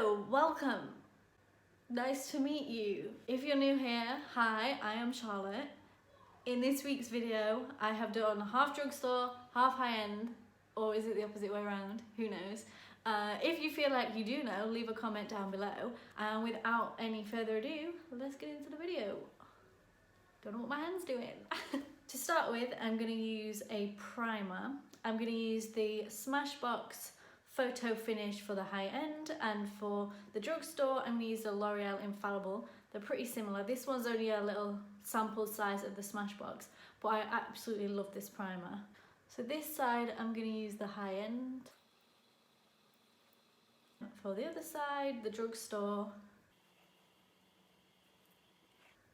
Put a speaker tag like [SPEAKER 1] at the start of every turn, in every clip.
[SPEAKER 1] Hello, welcome. Nice to meet you. If you're new here, hi, I am Charlotte. In this week's video, I have done half drugstore, half high-end, or is it the opposite way around? Who knows? If you feel like you do know, leave a comment down below. And without any further ado, let's get into the video. Don't know what my hand's doing. To start with, I'm going to use a primer. I'm going to use the Smashbox Photo Finish for the high end, and for the drugstore I'm going to use the L'Oreal Infallible. They're pretty similar. This one's only a little sample size of the Smashbox, but I absolutely love this primer. So this side I'm going to use the high end. For the other side, the drugstore.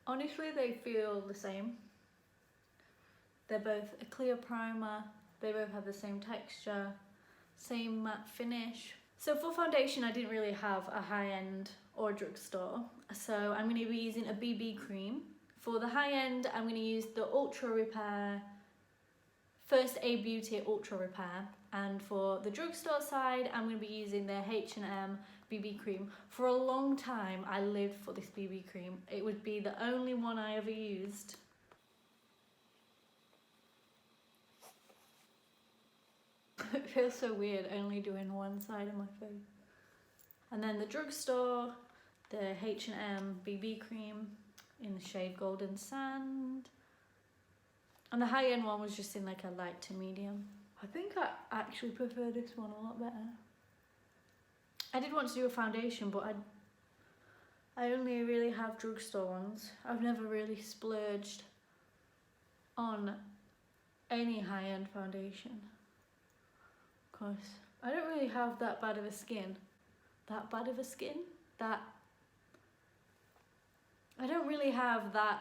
[SPEAKER 1] Honestly, they feel the same. They're both a clear primer, they both have the same texture, same matte finish. So for foundation, I didn't really have a high-end or drugstore, so I'm going to be using a BB cream. For the high-end, I'm going to use the Ultra Repair First Aid Beauty Ultra Repair, and for the drugstore side, I'm going to be using the H&M BB cream. For a long time, I lived for this BB cream. It would be the only one I ever used. It feels so weird only doing one side of my face. And then the drugstore, the H&M BB cream in the shade Golden Sand. And the high-end one was just in like a light to medium. I think I actually prefer this one a lot better. I did want to do a foundation, but I only really have drugstore ones. I've never really splurged on any high-end foundation. Because I don't really have that bad of a skin. That bad of a skin? I don't really have that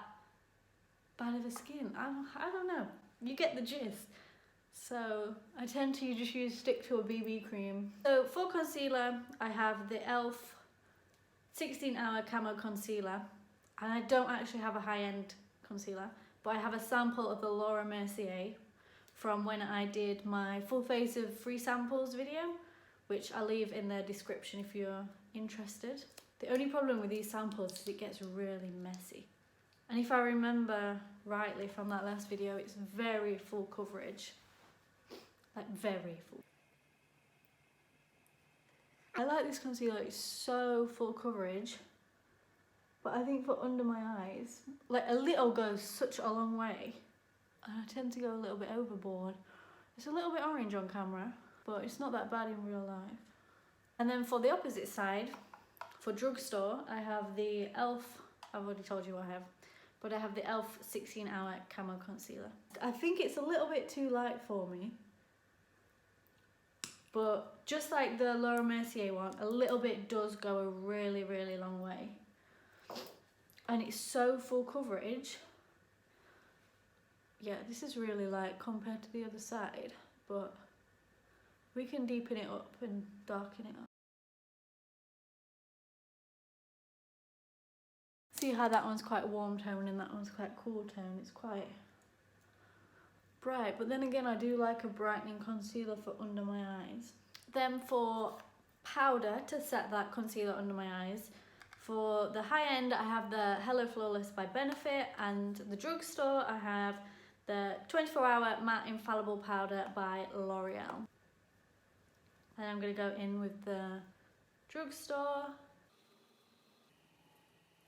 [SPEAKER 1] bad of a skin. I don't know. You get the gist. So I tend to just stick to a BB cream. So for concealer, I have the e.l.f. 16-hour Camo Concealer. And I don't actually have a high-end concealer, but I have a sample of the Laura Mercier from when I did my full face of free samples video, which I'll leave in the description if you're interested. The only problem with these samples is it gets really messy. And if I remember rightly from that last video, it's very full coverage. Like very full. I like this concealer, it's so full coverage. But I think for under my eyes, like a little goes such a long way. And I tend to go a little bit overboard. It's a little bit orange on camera, but it's not that bad in real life. And then for the opposite side, for drugstore, I have the e.l.f. I've already told you what I have, but I have the e.l.f. 16-hour Camo Concealer. I think it's a little bit too light for me, but just like the Laura Mercier one, a little bit does go a really, really long way. And it's so full coverage. Yeah, this is really light compared to the other side, but we can deepen it up and darken it up. See how that one's quite warm tone and that one's quite cool tone. It's quite bright, but then again I do like a brightening concealer for under my eyes. Then for powder to set that concealer under my eyes, for the high end I have the Hello Flawless by Benefit, and the drugstore I have the 24-hour Matte Infallible Powder by L'Oreal. And I'm going to go in with the drugstore.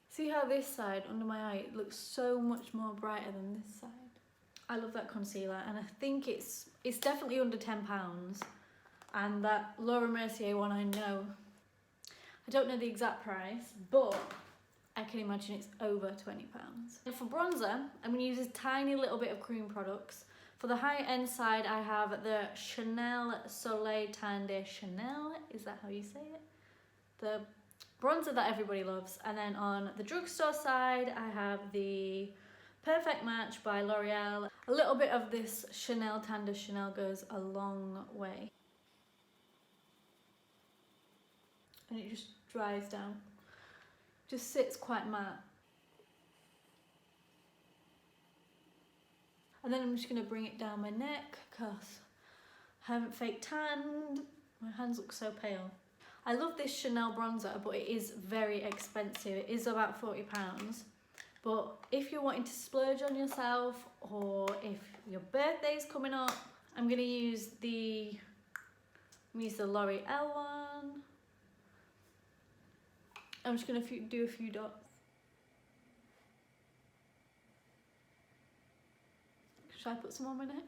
[SPEAKER 1] See how this side under my eye, it looks so much more brighter than this side. I love that concealer, and I think it's definitely under £10. And that Laura Mercier one, I don't know the exact price, but I can imagine it's over £20. And for bronzer, I'm going to use a tiny little bit of cream products. For the high-end side, I have the Chanel Soleil Tan de Chanel. Is that how you say it? The bronzer that everybody loves. And then on the drugstore side, I have the Perfect Match by L'Oreal. A little bit of this Chanel Tan de Chanel goes a long way. And it just dries down. Just sits quite matte. And then I'm just going to bring it down my neck because I haven't fake tanned. My hands look so pale. I love this Chanel bronzer, but it is very expensive. It is about £40. But if you're wanting to splurge on yourself, or if your birthday's coming up, I'm gonna use the L'Oreal one. I'm just gonna do a few dots. Should I put some on my neck?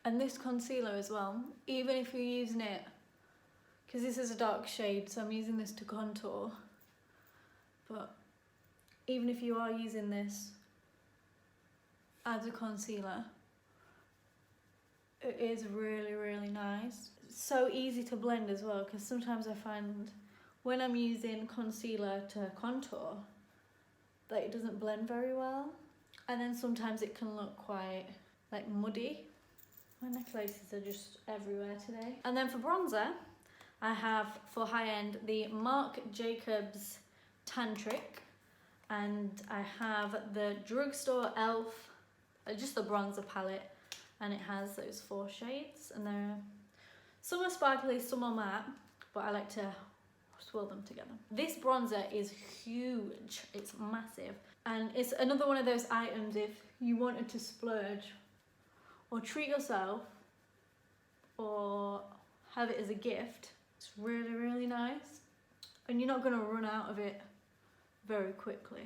[SPEAKER 1] And this concealer as well, even if you're using it, because this is a dark shade, so I'm using this to contour, but even if you are using this as a concealer, it is really, really nice. It's so easy to blend as well, because sometimes I find when I'm using concealer to contour that it doesn't blend very well, and then sometimes it can look quite like muddy. My necklaces are just everywhere today. And then for bronzer, I have for high end the Marc Jacobs Tantric, and I have the Drugstore e.l.f. Just the bronzer palette, and it has those 4 shades, and they're some are sparkly, some are matte, but I like to swirl them together. This bronzer is huge, it's massive, and it's another one of those items if you wanted to splurge or treat yourself or have it as a gift. It's really, really nice, and you're not going to run out of it very quickly.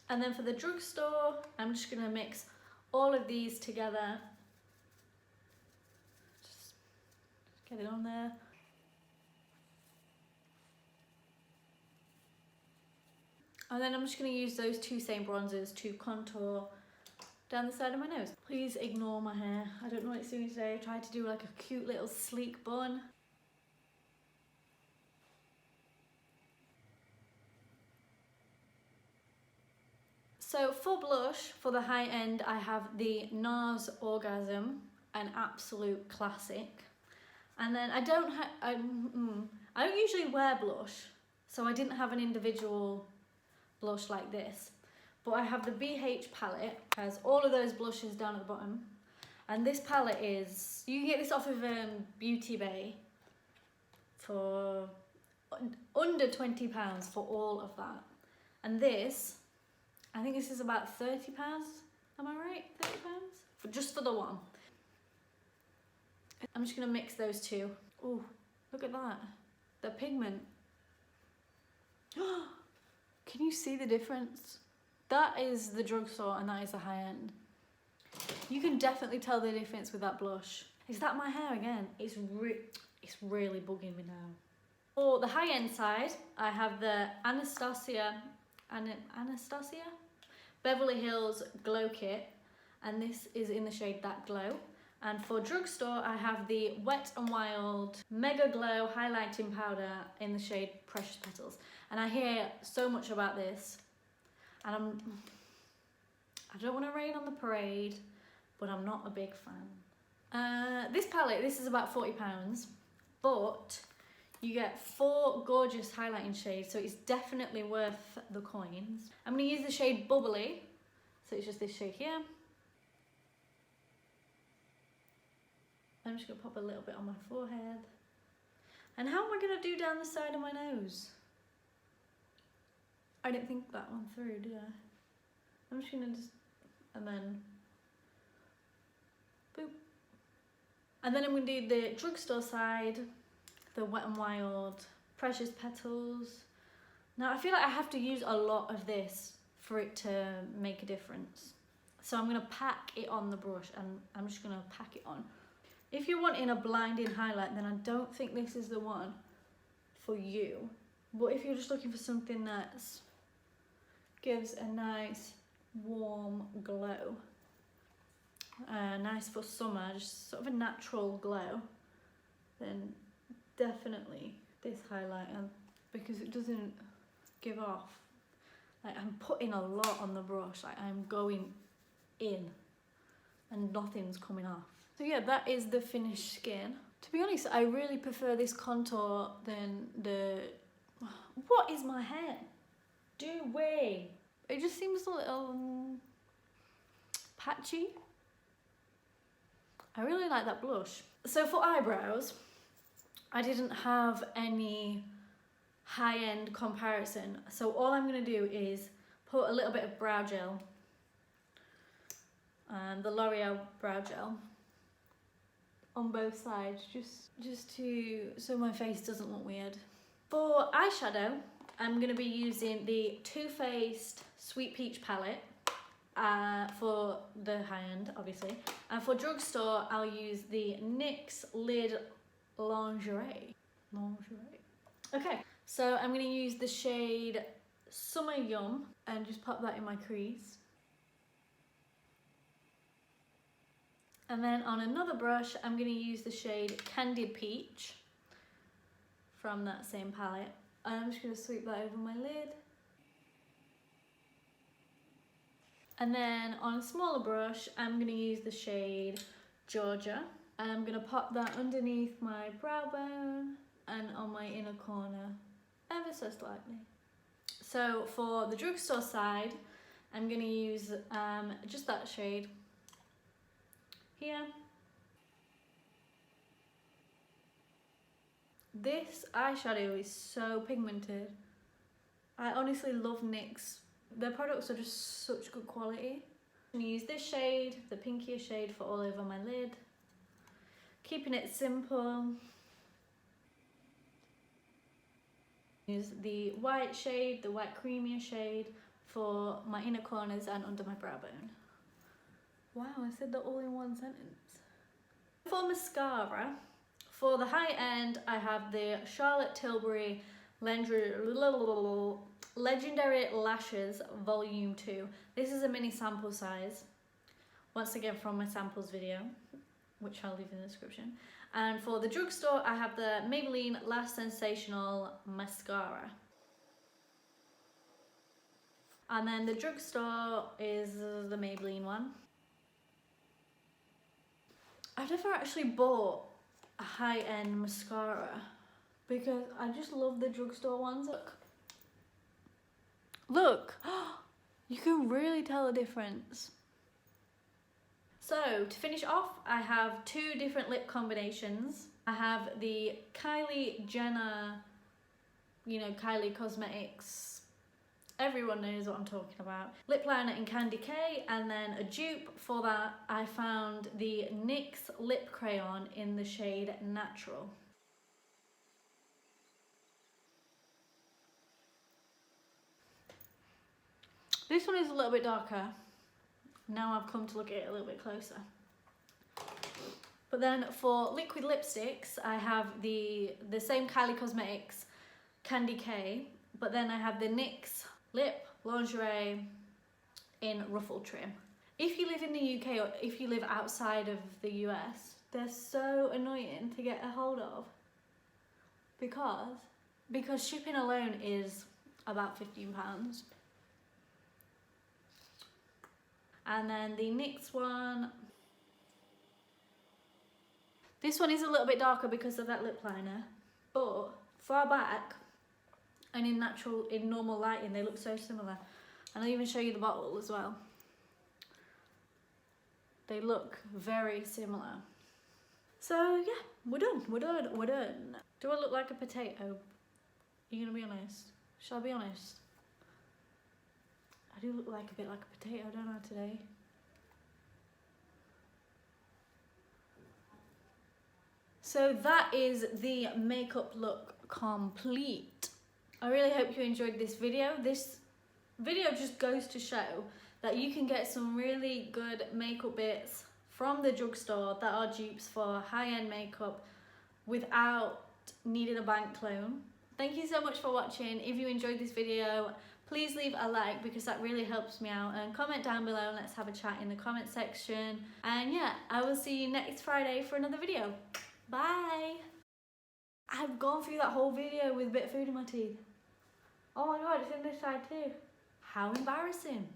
[SPEAKER 1] And then for the Drugstore, I'm just going to mix all of these together. Just get it on there. And then I'm just going to use those 2 same bronzers to contour down the side of my nose. Please ignore my hair. I don't know what it's doing today. I tried to do like a cute little sleek bun. So for blush, for the high end, I have the NARS Orgasm, an absolute classic. And then I don't usually wear blush, so I didn't have an individual blush like this. But I have the BH palette, has all of those blushes down at the bottom. And this palette is, you can get this off of Beauty Bay for under £20 for all of that. And this, I think this is about £30, am I right? £30? Just for the one. I'm just gonna mix those 2. Oh, look at that. The pigment. Can you see the difference? That is the Drugstore and that is the high end. You can definitely tell the difference with that blush. Is that my hair again? It's really bugging me now. For the high end side, I have the Anastasia Beverly Hills Glow Kit, and this is in the shade That Glow. And for Drugstore, I have the Wet n Wild Mega Glow Highlighting Powder in the shade Precious Petals. And I hear so much about this, and I don't want to rain on the parade, but I'm not a big fan. This palette, this is about £40, but you get 4 gorgeous highlighting shades, so it's definitely worth the coins. I'm going to use the shade Bubbly, so it's just this shade here. I'm just going to pop a little bit on my forehead. And how am I going to do down the side of my nose? I didn't think that one through, did I? I'm just going to and then, boop. And then I'm going to do the Drugstore side, the Wet n Wild Precious Petals. Now I feel like I have to use a lot of this for it to make a difference. So I'm going to pack it on the brush, and I'm just going to pack it on. If you're wanting a blinding highlight, then I don't think this is the one for you. But if you're just looking for something that gives a nice warm glow, nice for summer, just sort of a natural glow, then definitely this highlighter, because it doesn't give off. Like, I'm putting a lot on the brush, like I'm going in and nothing's coming off. So yeah, that is the finished skin. To be honest, I really prefer this contour than the... What is my hair doing? It just seems a little patchy. I really like that blush. So for eyebrows, I didn't have any high-end comparison. So all I'm going to do is put a little bit of brow gel, the L'Oreal brow gel, on both sides, just so my face doesn't look weird. For eyeshadow, I'm going to be using the Too Faced Sweet Peach palette for the high end, obviously. And for Drugstore, I'll use the NYX Lid Lingerie. Okay, so I'm going to use the shade Summer Yum and just pop that in my crease. And then on another brush, I'm going to use the shade Candied Peach from that same palette. And I'm just going to sweep that over my lid. And then on a smaller brush, I'm going to use the shade Georgia. And I'm going to pop that underneath my brow bone and on my inner corner, ever so slightly. So for the Drugstore side, I'm going to use just that shade here. This eyeshadow is so pigmented. I honestly love NYX. Their products are just such good quality. I'm going to use this shade, the pinkier shade, for all over my lid. Keeping it simple. Use the white shade, the white creamier shade, for my inner corners and under my brow bone. Wow, I said that all in one sentence. For mascara, for the high end, I have the Charlotte Tilbury Legendary Lashes Volume 2. This is a mini sample size. Once again from my samples video, which I'll leave in the description. And for the Drugstore, I have the Maybelline Lash Sensational Mascara. And then the Drugstore is the Maybelline one. I've never actually bought a high-end mascara because I just love the Drugstore ones. Look, you can really tell the difference. So to finish off, I have two different lip combinations. I have the Kylie Jenner, you know, Kylie Cosmetics, everyone knows what I'm talking about, lip liner in Candy K, and then a dupe for that. I found the NYX lip crayon in the shade Natural. This one is a little bit darker. Now I've come to look at it a little bit closer. But then for liquid lipsticks, I have the same Kylie Cosmetics Candy K, but then I have the NYX Lip Lingerie in Ruffle Trim. If you live in the UK or if you live outside of the US, they're so annoying to get a hold of because shipping alone is about £15. And then the NYX one, this one is a little bit darker because of that lip liner, but far back and in normal lighting, they look so similar. And I'll even show you the bottle as well. They look very similar. So yeah, we're done. Do I look like a potato? You gonna be honest? Shall I be honest? I do look like a bit like a potato, don't I, today? So that is the makeup look complete. I really hope you enjoyed this video. This video just goes to show that you can get some really good makeup bits from the Drugstore that are dupes for high-end makeup without needing a bank loan. Thank you so much for watching. If you enjoyed this video, please leave a like because that really helps me out, and comment down below and let's have a chat in the comment section. And yeah, I will see you next Friday for another video. Bye! I've gone through that whole video with a bit of food in my teeth. Oh my god, it's in this side too. How embarrassing.